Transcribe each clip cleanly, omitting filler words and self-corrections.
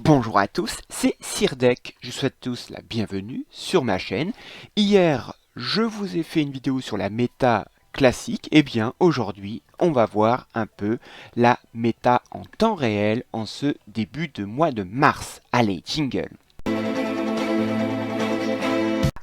Bonjour à tous, c'est Sirdek, je vous souhaite tous la bienvenue sur ma chaîne. Hier, je vous ai fait une vidéo sur la méta classique, et bien aujourd'hui, on va voir un peu la méta en temps réel en ce début de mois de mars. Allez, jingle!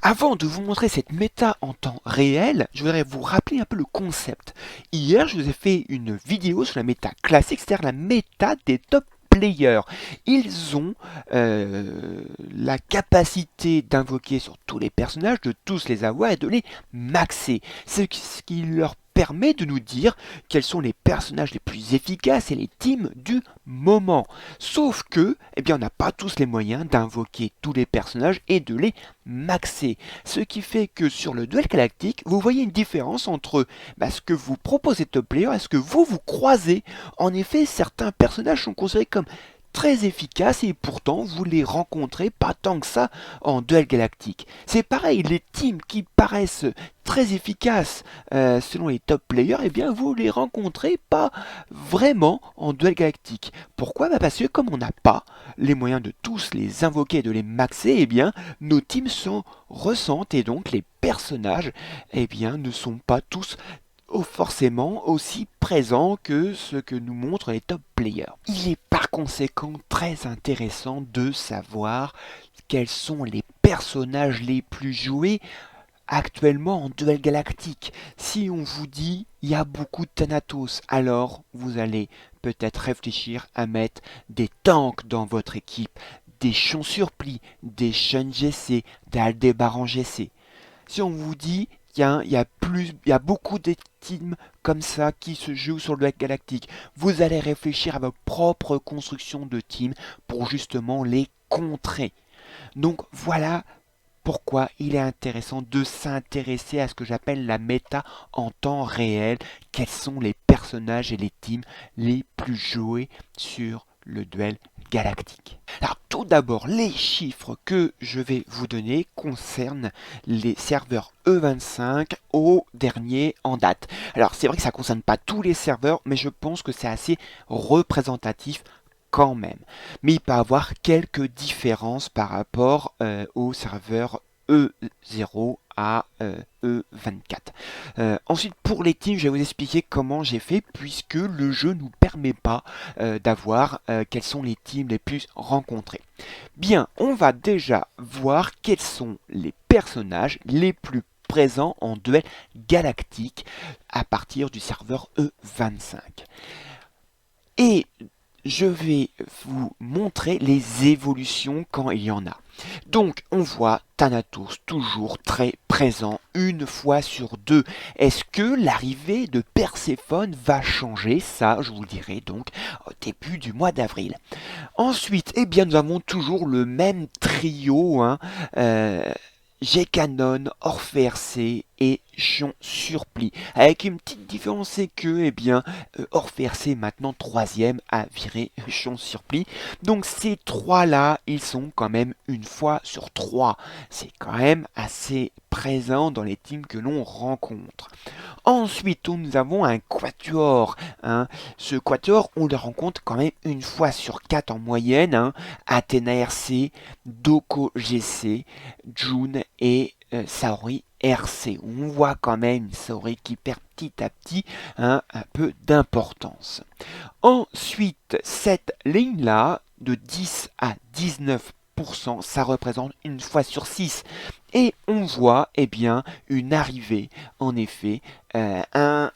Avant de vous montrer cette méta en temps réel, je voudrais vous rappeler un peu le concept. Hier, je vous ai fait une vidéo sur la méta classique, c'est-à-dire la méta des top players. Ils ont la capacité d'invoquer sur tous les personnages, de tous les avoir et de les maxer. Ce qui leur permet de nous dire quels sont les personnages les plus efficaces et les teams du moment. Sauf que, eh bien, on n'a pas tous les moyens d'invoquer tous les personnages et de les maxer. Ce qui fait que sur le duel galactique, vous voyez une différence entre ce que vous proposez top player et ce que vous croisez. En effet, certains personnages sont considérés comme très efficaces et pourtant vous les rencontrez pas tant que ça en duel galactique. C'est pareil, les teams qui paraissent très efficaces selon les top players, eh bien vous les rencontrez pas vraiment en duel galactique. Pourquoi? Parce que comme on n'a pas les moyens de tous les invoquer et de les maxer, eh bien nos teams sont ressentent et donc les personnages eh bien ne sont pas tous forcément aussi présents que ce que nous montrent les top players. Il est par conséquent très intéressant de savoir quels sont les personnages les plus joués actuellement en duel galactique. Si on vous dit il y a beaucoup de Thanatos, alors vous allez peut-être réfléchir à mettre des tanks dans votre équipe, des Chons Surplis, des Shen GC, des Aldébaran GC. Si on vous dit il y a beaucoup de teams comme ça qui se jouent sur le duel galactique, vous allez réfléchir à votre propre construction de team pour justement les contrer. Donc voilà pourquoi il est intéressant de s'intéresser à ce que j'appelle la méta en temps réel. Quels sont les personnages et les teams les plus joués sur le duel galactique. Alors tout d'abord, les chiffres que je vais vous donner concernent les serveurs E25 au dernier en date. Alors c'est vrai que ça ne concerne pas tous les serveurs, mais je pense que c'est assez représentatif quand même. Mais il peut y avoir quelques différences par rapport au serveur E0 à E24. Ensuite, pour les teams, je vais vous expliquer comment j'ai fait puisque le jeu ne nous permet pas d'avoir quels sont les teams les plus rencontrés. Bien, on va déjà voir quels sont les personnages les plus présents en duel galactique à partir du serveur E25. Et je vais vous montrer les évolutions quand il y en a. Donc on voit Thanatos toujours très présent une fois sur deux. Est-ce que l'arrivée de Perséphone va changer? Ça, je vous le dirai donc au début du mois d'avril. Ensuite, eh bien, nous avons toujours le même trio, Gcanon, Orphée et Chons Surplis. Avec une petite différence, c'est que, eh bien, Orphée est maintenant troisième à virer Chons Surplis. Donc ces trois-là, ils sont quand même une fois sur trois. C'est quand même assez présent dans les teams que l'on rencontre. Ensuite, nous avons un quatuor. Ce quatuor, on le rencontre quand même une fois sur quatre en moyenne. Athéna RC, Doko GC, June et Saori RC. On voit quand même une Saori qui perd petit à petit un peu d'importance. Ensuite, cette ligne-là, de 10 à 19%, ça représente une fois sur 6. Et on voit eh bien, une arrivée, en effet, un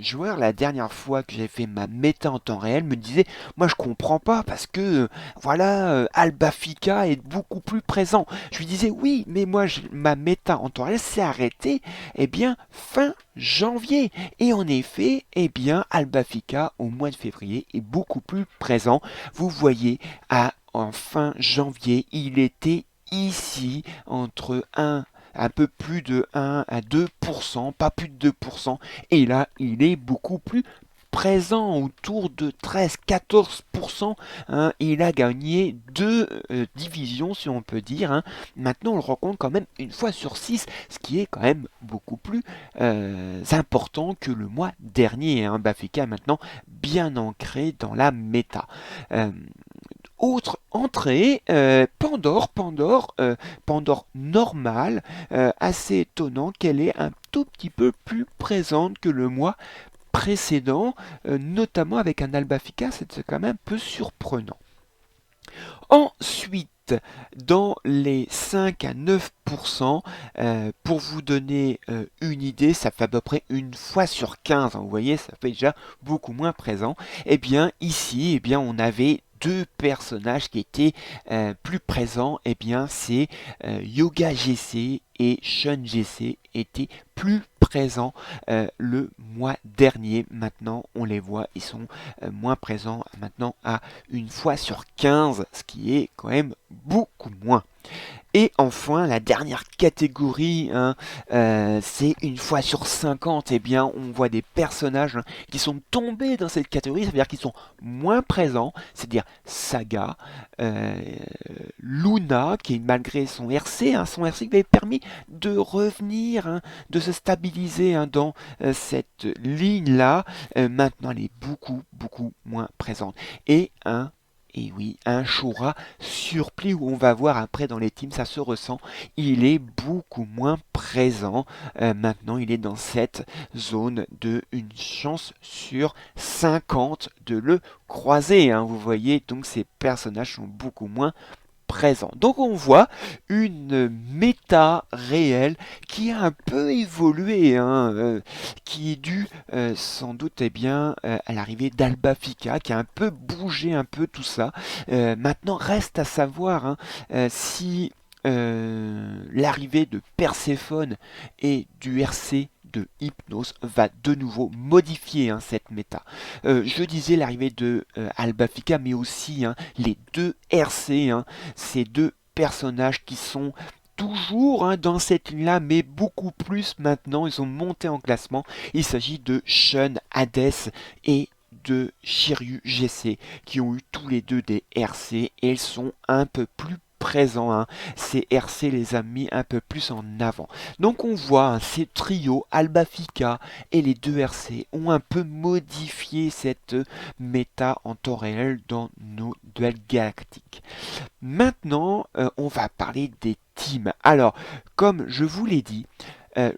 joueur, la dernière fois que j'ai fait ma méta en temps réel, me disait, moi je comprends pas parce que, voilà, Albafika est beaucoup plus présent. Je lui disais, oui, mais moi ma méta en temps réel s'est arrêtée, eh bien, fin janvier. Et en effet, eh bien, Albafika, au mois de février, est beaucoup plus présent. Vous voyez, en fin janvier, il était ici entre un peu plus de 1 à 2%, pas plus de 2%, et là il est beaucoup plus présent autour de 13-14%. Il a gagné deux divisions si on peut dire. Maintenant on le rencontre quand même une fois sur 6, ce qui est quand même beaucoup plus important que le mois dernier. Bafika est maintenant bien ancré dans la méta. autre entrée, Pandore normale, assez étonnant qu'elle est un tout petit peu plus présente que le mois précédent, notamment avec un Albafica, c'est quand même un peu surprenant. Ensuite, dans les 5 à 9%, pour vous donner une idée, ça fait à peu près une fois sur 15, hein, vous voyez, ça fait déjà beaucoup moins présent. Et bien ici, on avait deux personnages qui étaient plus présents. Et bien c'est Yoga GC et Shun GC étaient plus présents le mois dernier. Maintenant, on les voit, ils sont moins présents maintenant à une fois sur 15, ce qui est quand même beaucoup moins. Et enfin, la dernière catégorie, hein, c'est une fois sur 50, on voit des personnages qui sont tombés dans cette catégorie, ça veut dire qu'ils sont moins présents, c'est-à-dire Saga, euh, Luna, qui malgré son RC, son RC lui avait permis de revenir, de se stabiliser dans cette ligne-là. Maintenant, elle est beaucoup moins présente. Et oui, un Shura surplis où on va voir après dans les teams, ça se ressent, il est beaucoup moins présent. Maintenant, il est dans cette zone de une chance sur 50 de le croiser. Vous voyez, donc ces personnages sont beaucoup moins présent. Donc on voit une méta réelle qui a un peu évolué, qui est due sans doute à l'arrivée d'Albafica, qui a un peu bougé un peu tout ça. Maintenant reste à savoir si l'arrivée de Perséphone et du RC de Hypnos va de nouveau modifier cette méta. Je disais l'arrivée de Albafica, mais aussi les deux RC, ces deux personnages qui sont toujours dans cette ligne-là, mais beaucoup plus maintenant. Ils ont monté en classement. Il s'agit de Shun, Hades et de Shiryu GC qui ont eu tous les deux des RC et ils sont un peu plus présents. Ces RC les a mis un peu plus en avant. Donc on voit ces trios, Albafica et les deux RC ont un peu modifié cette méta en temps réel dans nos duels galactiques. Maintenant, on va parler des teams. Alors, comme je vous l'ai dit,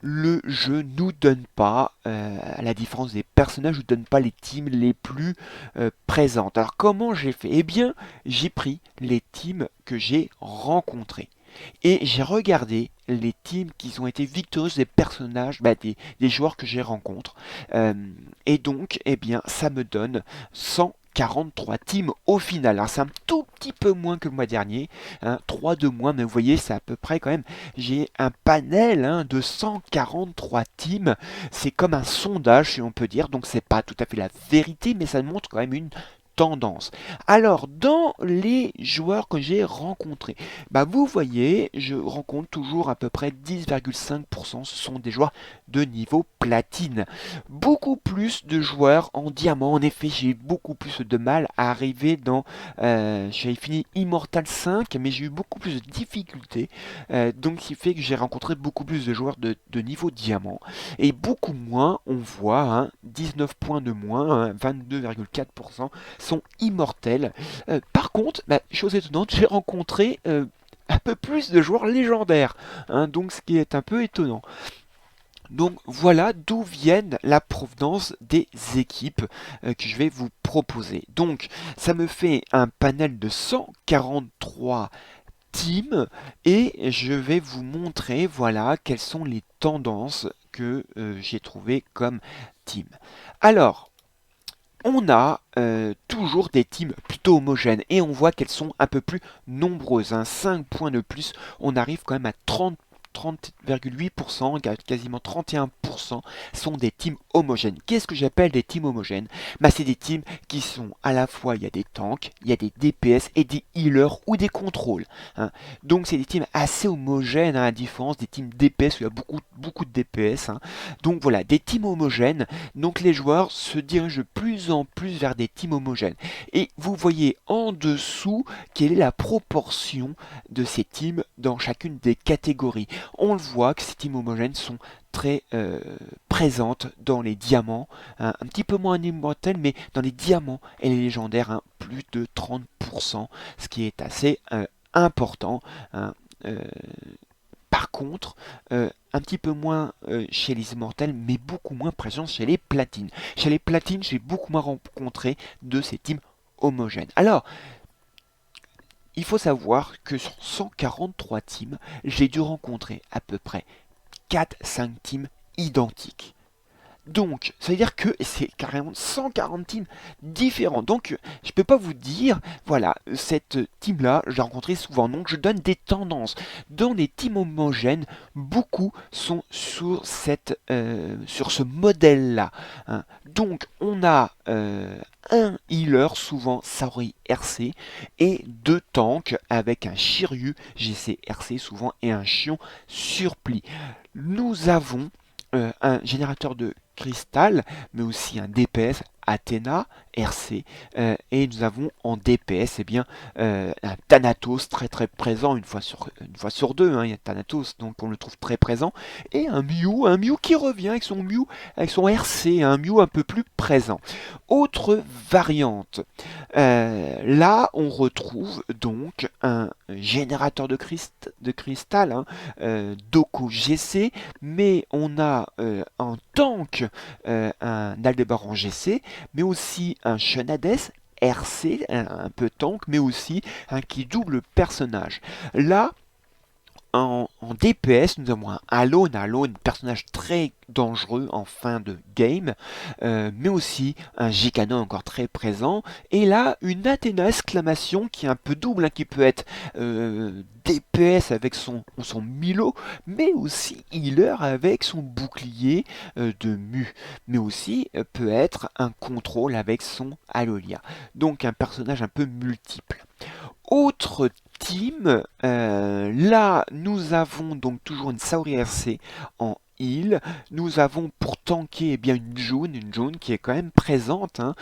le jeu nous donne pas, à la différence des personnages, nous donne pas les teams les plus présentes. Alors comment j'ai fait? Eh bien, j'ai pris les teams que j'ai rencontrés. Et j'ai regardé les teams qui ont été victorieux des personnages, des joueurs que j'ai rencontrés. Et donc, ça me donne 143 teams au final. Alors c'est un tout petit peu moins que le mois dernier, 3 de moins, mais vous voyez, c'est à peu près quand même, j'ai un panel de 143 teams. C'est comme un sondage, si on peut dire, donc c'est pas tout à fait la vérité, mais ça montre quand même une tendance. Alors, dans les joueurs que j'ai rencontrés, vous voyez, je rencontre toujours à peu près 10,5%. Ce sont des joueurs de niveau platine. Beaucoup plus de joueurs en diamant. En effet, j'ai eu beaucoup plus de mal à arriver dans... j'avais fini Immortal 5, mais j'ai eu beaucoup plus de difficultés. Donc, ce qui fait que j'ai rencontré beaucoup plus de joueurs de niveau diamant. Et beaucoup moins, on voit, 19 points de moins, 22,4%. Sont immortels. Par contre, chose étonnante, j'ai rencontré un peu plus de joueurs légendaires, donc ce qui est un peu étonnant. Donc voilà d'où viennent la provenance des équipes que je vais vous proposer. Donc ça me fait un panel de 143 teams et je vais vous montrer voilà quelles sont les tendances que j'ai trouvées comme team. Alors on a toujours des teams plutôt homogènes et on voit qu'elles sont un peu plus nombreuses. 5 points de plus, on arrive quand même à 30,8%, quasiment 31% sont des teams homogènes. Qu'est-ce que j'appelle des teams homogènes? C'est des teams qui sont à la fois, il y a des tanks, il y a des DPS et des healers ou des contrôles. Donc c'est des teams assez homogènes, à la différence des teams DPS où il y a beaucoup de DPS. Donc voilà, des teams homogènes. Donc les joueurs se dirigent de plus en plus vers des teams homogènes. Et vous voyez en dessous quelle est la proportion de ces teams dans chacune des catégories. On le voit que ces teams homogènes sont très présente dans les diamants, hein, un petit peu moins en immortel, mais dans les diamants et les légendaires, hein, plus de 30%, ce qui est assez important, hein. Par contre, un petit peu moins chez les immortels, mais beaucoup moins présent chez les platines. Chez les platines, j'ai beaucoup moins rencontré de ces teams homogènes. Alors, il faut savoir que sur 143 teams, j'ai dû rencontrer à peu près 4-5 teams identiques. Donc, ça veut dire que c'est carrément 140 teams différents. Donc, je peux pas vous dire, voilà, cette team-là, je l'ai rencontrée souvent. Donc, je donne des tendances. Dans les teams homogènes, beaucoup sont sur ce modèle-là, hein. Donc, on a un healer, souvent Saori RC, et deux tanks avec un Shiryu GC RC, souvent, et un Shion Surpli. Nous avons un générateur de cristal, mais aussi un DPS Athéna RC, et nous avons en DPS un Thanatos très présent une fois sur deux, hein, il y a Thanatos, donc on le trouve très présent, et un Mew qui revient avec son Mew avec son RC, un Mew un peu plus présent. Autre variante, là on retrouve donc un générateur de cristal, hein, Doko GC, mais on a en tank un Aldébaran GC, mais aussi un Shenades RC, un peu tank, mais aussi un qui double personnage. Là, en DPS, nous avons un Alone, personnage très dangereux en fin de game, mais aussi un J-Canon encore très présent, et là, une Athéna exclamation qui est un peu double, hein, qui peut être DPS avec son Milo, mais aussi healer avec son bouclier de Mu, mais aussi peut être un contrôle avec son Alolia. Donc un personnage un peu multiple. Autre team, là nous avons donc toujours une Saori RC en heal. Nous avons pour tanker bien une June qui est quand même présente, hein,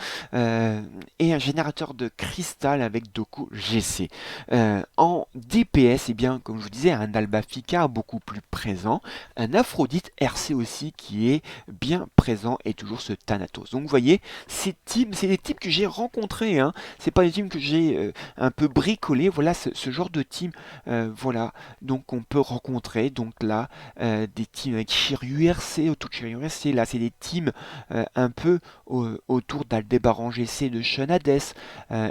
et un générateur de cristal avec Doko GC. En DPS, bien comme je vous disais, un Albafika beaucoup plus présent, un Aphrodite RC aussi qui est bien présent et toujours ce Thanatos. Donc vous voyez, ces teams, c'est des teams que j'ai rencontrés, hein. C'est pas des teams que j'ai un peu bricolé. Voilà ce genre de team, voilà, donc on peut rencontrer donc là des teams avec Shiryu RC, autour de Shiryu RC. Là c'est des teams un peu autour d'Aldébaran GC de Shenades,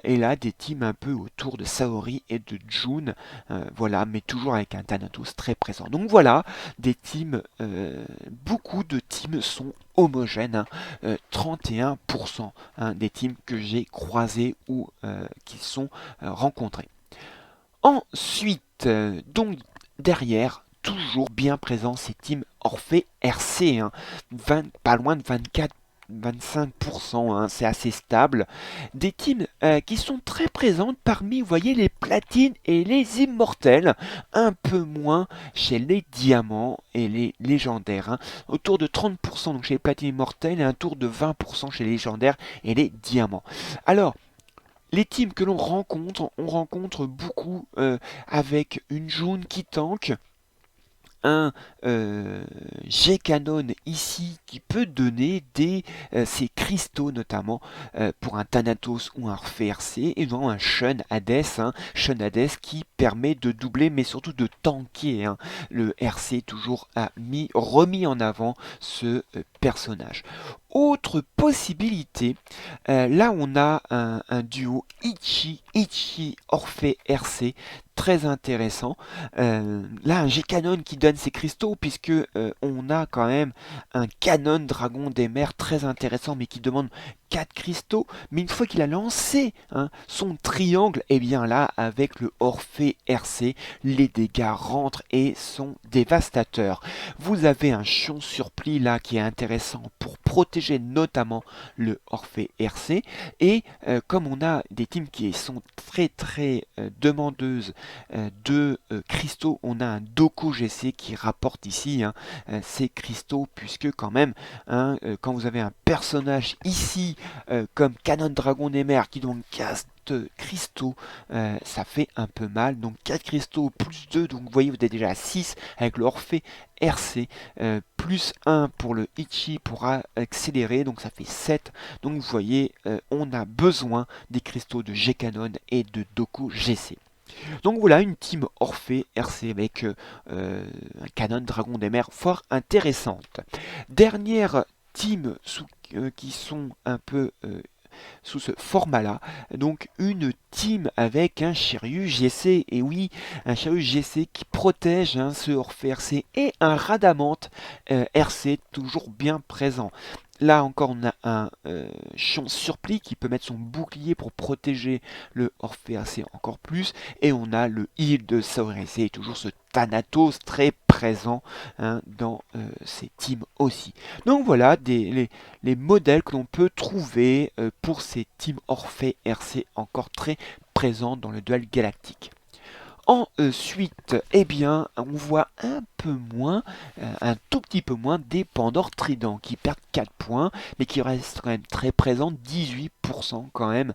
et là des teams un peu autour de Saori et de June, voilà, mais toujours avec un Thanatos très présent. Donc voilà, des teams, beaucoup de teams sont homogènes, hein, 31%, hein, des teams que j'ai croisés ou qui sont rencontrés. Ensuite, donc derrière, toujours bien présent ces teams Orphée RC, hein, pas loin de 24-25%, hein, c'est assez stable. Des teams qui sont très présentes parmi, vous voyez, les platines et les immortels, un peu moins chez les diamants et les légendaires, hein, autour de 30% donc chez les platines immortels et un tour de 20% chez les légendaires et les diamants. Alors, les teams que l'on rencontre, on rencontre beaucoup avec une June qui tank, un G-Canon ici qui peut donner ces cristaux notamment pour un Thanatos ou un RC, et non un Shun Hades, hein, Shun Hades qui permet de doubler mais surtout de tanker, hein. Le RC toujours remis en avant ce personnage. Autre possibilité, là on a un duo Ichi Orphée RC très intéressant. Là un G-Canon qui donne ses cristaux, puisque on a quand même un canon dragon des mers très intéressant, mais qui demande 4 cristaux. Mais une fois qu'il a lancé, hein, son triangle, et bien là avec le Orphée RC, les dégâts rentrent et sont dévastateurs. Vous avez un Shion Surpli là qui est intéressant pour protéger notamment le Orphée RC, et comme on a des teams qui sont très demandeuses de cristaux, on a un Doko GC qui rapporte ici, hein, ces cristaux, puisque quand même, hein, quand vous avez un personnage ici comme Canon Dragon des Mers qui donc casse cristaux, ça fait un peu mal. Donc 4 cristaux plus 2, donc vous voyez vous êtes déjà à 6 avec le Orphée RC, plus 1 pour le Ichi pour accélérer, donc ça fait 7. Donc vous voyez, on a besoin des cristaux de G-Canon et de Doku GC. Donc voilà une team Orphée RC avec un Canon Dragon des Mers fort intéressante. Dernière team qui sont un peu sous ce format-là. Donc une team avec un Shiryu GC, et oui, un Shiryu GC qui protège ce Orphée RC et un Radamante RC toujours bien présent. Là encore, on a un Chion Surplis qui peut mettre son bouclier pour protéger le Orphée RC encore plus. Et on a le heal de Saori RC et toujours ce Thanatos très présent dans ces teams aussi. Donc voilà les modèles que l'on peut trouver pour ces teams Orphée RC encore très présents dans le duel galactique. Ensuite, eh bien, on voit un peu moins, un tout petit peu moins des Pandore Trident qui perdent 4 points, mais qui restent quand même très présents, 18% quand même.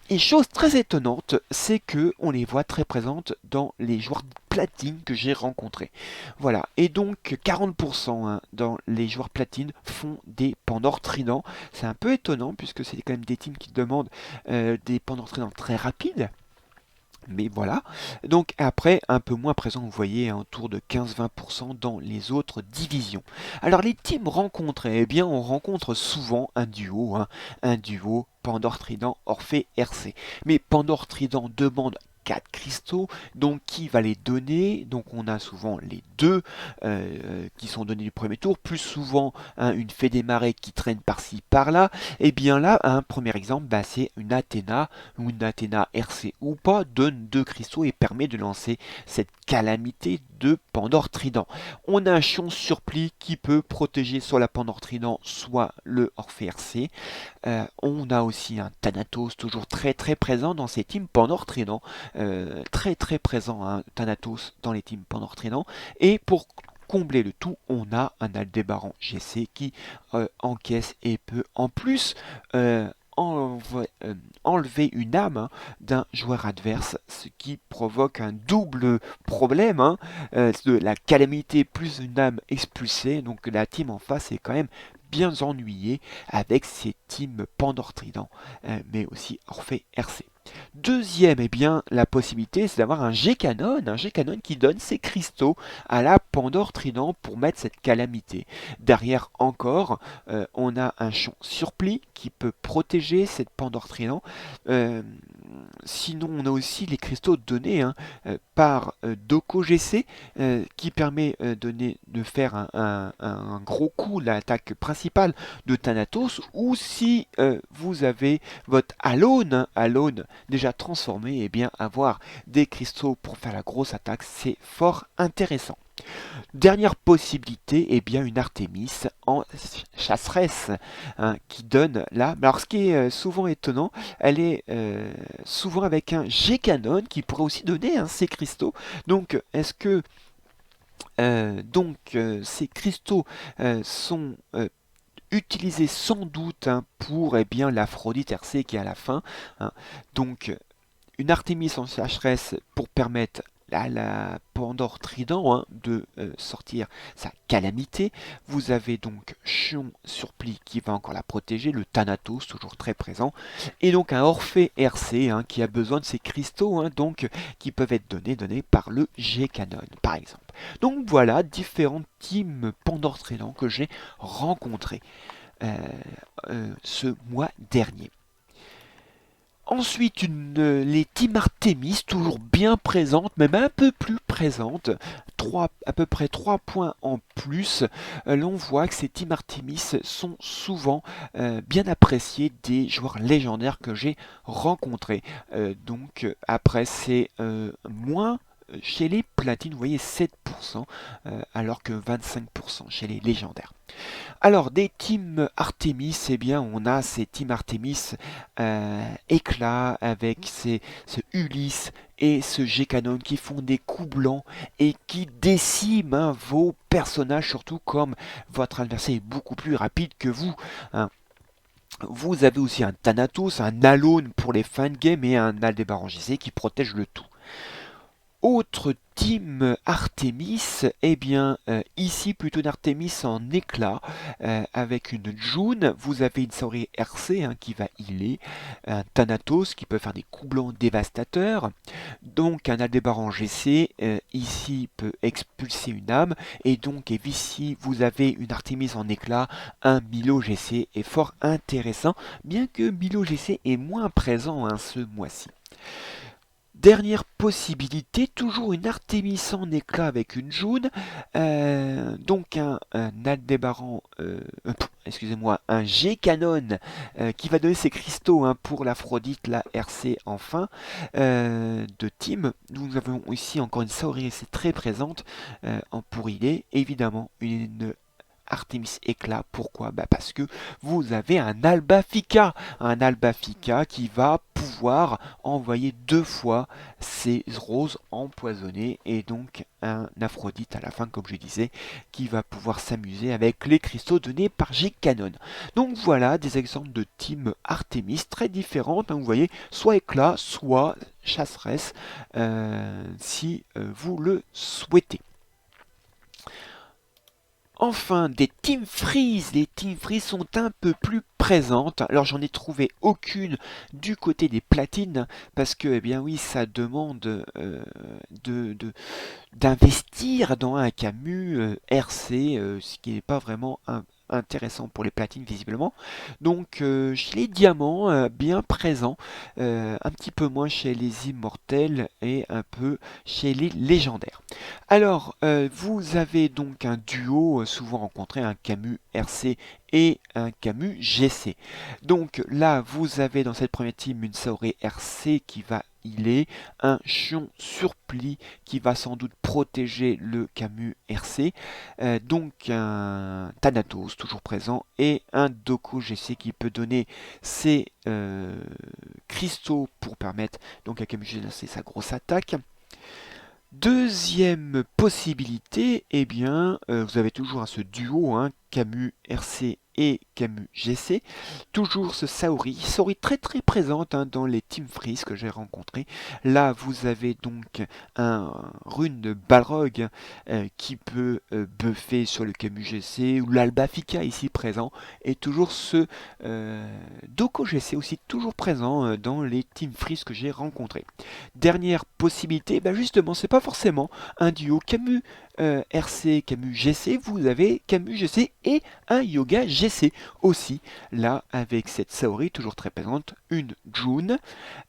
Et chose très étonnante, c'est que on les voit très présentes dans les joueurs platine que j'ai rencontrés. Voilà, et donc 40% dans les joueurs platine font des Pandore Trident. C'est un peu étonnant puisque c'est quand même des teams qui demandent des Pandore Trident très rapides. Mais voilà, donc après, un peu moins présent, vous voyez, autour de 15-20% dans les autres divisions. Alors les teams rencontrés, eh bien on rencontre souvent un duo Pandore Trident Orphée RC. Mais Pandore Trident demande 4 cristaux, donc qui va les donner? Donc on a souvent les deux qui sont donnés du premier tour, plus souvent une fée des marais qui traîne par-ci par-là. Et bien là, un premier exemple, c'est une Athéna, ou une Athéna RC ou pas, donne 2 cristaux et permet de lancer cette calamité de Pandore Trident. On a un Chion Surplis qui peut protéger soit la Pandore Trident, soit le Orphée RC. On a aussi un Thanatos, toujours très très présent dans ces teams Pandore Trident. Très très présent, Thanatos dans les teams Pandore Trident. Et pour combler le tout, on a un Aldébaran GC qui encaisse et peut en plus enlever une âme d'un joueur adverse, ce qui provoque un double problème, de la calamité plus une âme expulsée. Donc la team en face est quand même bien ennuyée avec ses teams Pandore Trident, mais aussi Orphée RC. Deuxième, eh bien, la possibilité, c'est d'avoir un G-Canon qui donne ses cristaux à la Pandore Trident pour mettre cette calamité. Derrière encore, on a un Chion Surplis qui peut protéger cette Pandore Trident. Sinon, on a aussi les cristaux donnés par Doku GC qui permet de faire un gros coup de l'attaque principale de Thanatos, ou si vous avez votre Alone déjà transformé, et bien avoir des cristaux pour faire la grosse attaque, c'est fort intéressant. Dernière possibilité, et bien une Artémis en chasseresse qui donne là. Alors ce qui est souvent étonnant, elle est souvent avec un G-Canon qui pourrait aussi donner ces cristaux. Donc est-ce que ces cristaux sont utilisés sans doute pour bien l'Aphrodite RC qui est à la fin. Donc une Artémis en chasseresse pour permettre à la Pandore Trident de sortir sa calamité. Vous avez donc Chion Surplis qui va encore la protéger, le Thanatos toujours très présent, et donc un Orphée RC qui a besoin de ces cristaux donc qui peuvent être donnés par le G-Canon par exemple. Donc voilà différentes teams Pandore Trident que j'ai rencontrés ce mois dernier. Ensuite, les teams Artemis, toujours bien présentes, même un peu plus présentes, à peu près 3 points en plus. L'on voit que ces teams Artemis sont souvent bien appréciés des joueurs légendaires que j'ai rencontrés. Donc après, c'est moins chez les platines, vous voyez 7%, alors que 25% chez les légendaires. Alors, des teams Artemis, eh bien, on a ces teams Artemis éclat avec ce Ulysse et ce G-Canon qui font des coups blancs et qui déciment vos personnages, surtout comme votre adversaire est beaucoup plus rapide que vous. Vous avez aussi un Thanatos, un Alone pour les fan games et un Aldébaran GC qui protège le tout. Autre team Artemis, eh bien ici plutôt une Artemis en éclat avec une June. Vous avez une Saori RC qui va healer, un Thanatos qui peut faire des coups blancs dévastateurs, donc un Aldébaran GC ici peut expulser une âme, et donc ici vous avez une Artemis en éclat, un Milo GC est fort intéressant, bien que Milo GC est moins présent ce mois-ci. Dernière possibilité, toujours une Artemis en éclat avec une jaune, donc un Aldébaran, excusez-moi, un G-Canon qui va donner ses cristaux pour l'Aphrodite, la RC enfin, de team. Nous avons ici encore une Saori, c'est très présente pour healer, évidemment une Artemis éclat, pourquoi? Parce que vous avez un Albafica qui va pouvoir envoyer 2 fois ses roses empoisonnées et donc un Aphrodite à la fin, comme je disais, qui va pouvoir s'amuser avec les cristaux donnés par G-Canon. Donc voilà des exemples de team Artemis très différentes, vous voyez, soit éclat, soit chasseresse, si vous le souhaitez. Enfin, des Team Freeze. Les Team Freeze sont un peu plus présentes. Alors j'en ai trouvé aucune du côté des platines parce que, eh bien oui, ça demande d'investir dans un Camus RC, ce qui n'est pas vraiment intéressant pour les platines visiblement. Donc chez les diamants, bien présents, un petit peu moins chez les immortels et un peu chez les légendaires. Alors, vous avez donc un duo souvent rencontré, un Camus RC et un Camus GC. Donc là, vous avez dans cette première team une Saori RC qui va healer, un Chion Surplis qui va sans doute protéger le Camus RC, donc un Thanatos toujours présent et un Doko GC qui peut donner ses cristaux pour permettre donc à Camus GC sa grosse attaque. Deuxième possibilité, eh bien, vous avez toujours ce duo, Camus RC et Camus GC. Toujours ce Saori très très présente dans les Team Freeze que j'ai rencontrés. Là, vous avez donc un rune de Balrog qui peut buffer sur le Camus GC, ou l'Albafica ici présent, et toujours ce Doko GC aussi toujours présent dans les Team Freeze que j'ai rencontrés. Dernière possibilité, justement, c'est pas forcément un duo Camus RC, Camus GC, vous avez Camus GC et un Yoga GC aussi, là avec cette Saori toujours très présente, une June,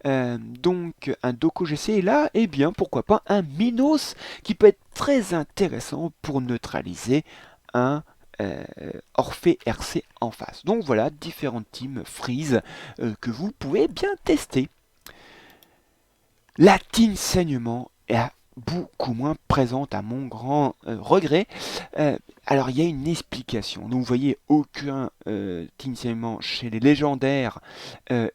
donc un Doko GC, et là, eh bien, pourquoi pas un Minos qui peut être très intéressant pour neutraliser un Orphée RC en face. Donc voilà, différentes teams Freeze que vous pouvez bien tester. La team saignement est beaucoup moins présente à mon grand regret. Alors il y a une explication. Donc vous voyez aucun team saignement chez les légendaires,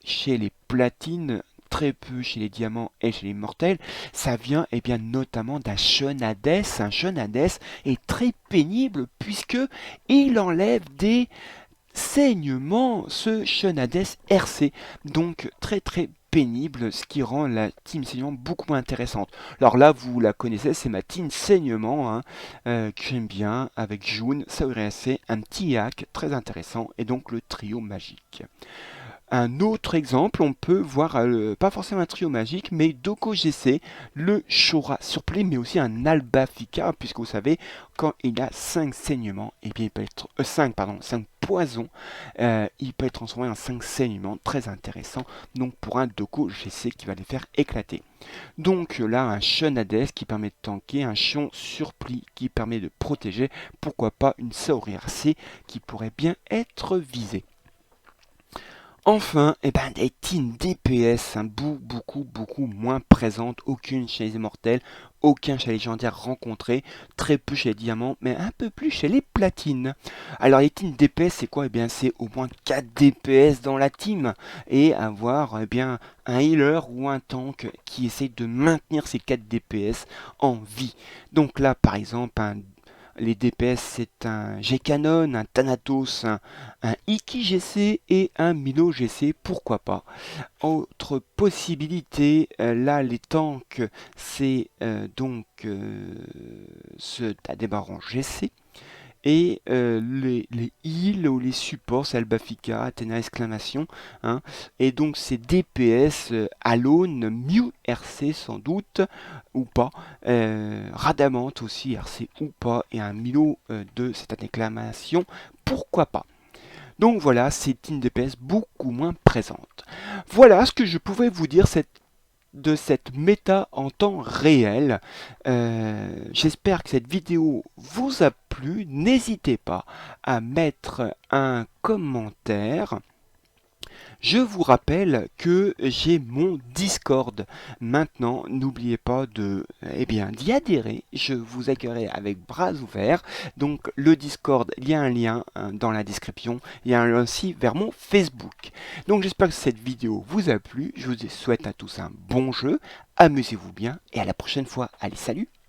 chez les platines, très peu chez les diamants et chez les mortels. Ça vient bien notamment d'un Shun Hades. Un Shun Hades est très pénible puisque il enlève des saignements, ce Shun Hades RC. Donc très très pénible, ce qui rend la team saignement beaucoup moins intéressante. Alors là, vous la connaissez, c'est ma team saignement, que j'aime bien, avec June, Saori RC, un petit hack très intéressant, et donc le trio magique. Un autre exemple, on peut voir, pas forcément un trio magique, mais Doko GC, le Shora Surplay, mais aussi un Albafica, puisque vous savez, quand il a 5 saignements, et bien il peut être 5 poisons, il peut être transformé en 5 saignements, très intéressant, donc pour un Doko GC qui va les faire éclater. Donc là, un Shun Hades qui permet de tanker, un Chion Surplis qui permet de protéger, pourquoi pas une Saori RC qui pourrait bien être visée. Enfin, des teams DPS, beaucoup moins présentes, aucune chez les immortels, aucun chez les légendaires rencontrés, très peu chez les diamants, mais un peu plus chez les platines. Alors les teams DPS, c'est quoi? C'est au moins 4 DPS dans la team, et avoir un healer ou un tank qui essaye de maintenir ces 4 DPS en vie. Donc là, par exemple, les DPS, c'est un Gcanon, un Thanatos, un Iki GC et un Mino GC, pourquoi pas. Autre possibilité, là les tanks, c'est ce démarrant GC. Et les heals ou les supports, c'est Albafika, Athéna exclamation, hein. Et donc c'est DPS, Alone, Mew RC sans doute, ou pas, Radamante aussi RC ou pas, et un Milo de cette exclamation, pourquoi pas. Donc voilà, c'est une DPS beaucoup moins présente. Voilà ce que je pouvais vous dire de cette méta en temps réel. J'espère que cette vidéo vous a plu. N'hésitez pas à mettre un commentaire. Je vous rappelle que j'ai mon Discord. Maintenant, n'oubliez pas d'y adhérer. Je vous accueillerai avec bras ouverts. Donc le Discord, il y a un lien dans la description. Il y a un lien aussi vers mon Facebook. Donc j'espère que cette vidéo vous a plu. Je vous souhaite à tous un bon jeu. Amusez-vous bien et à la prochaine fois. Allez, salut!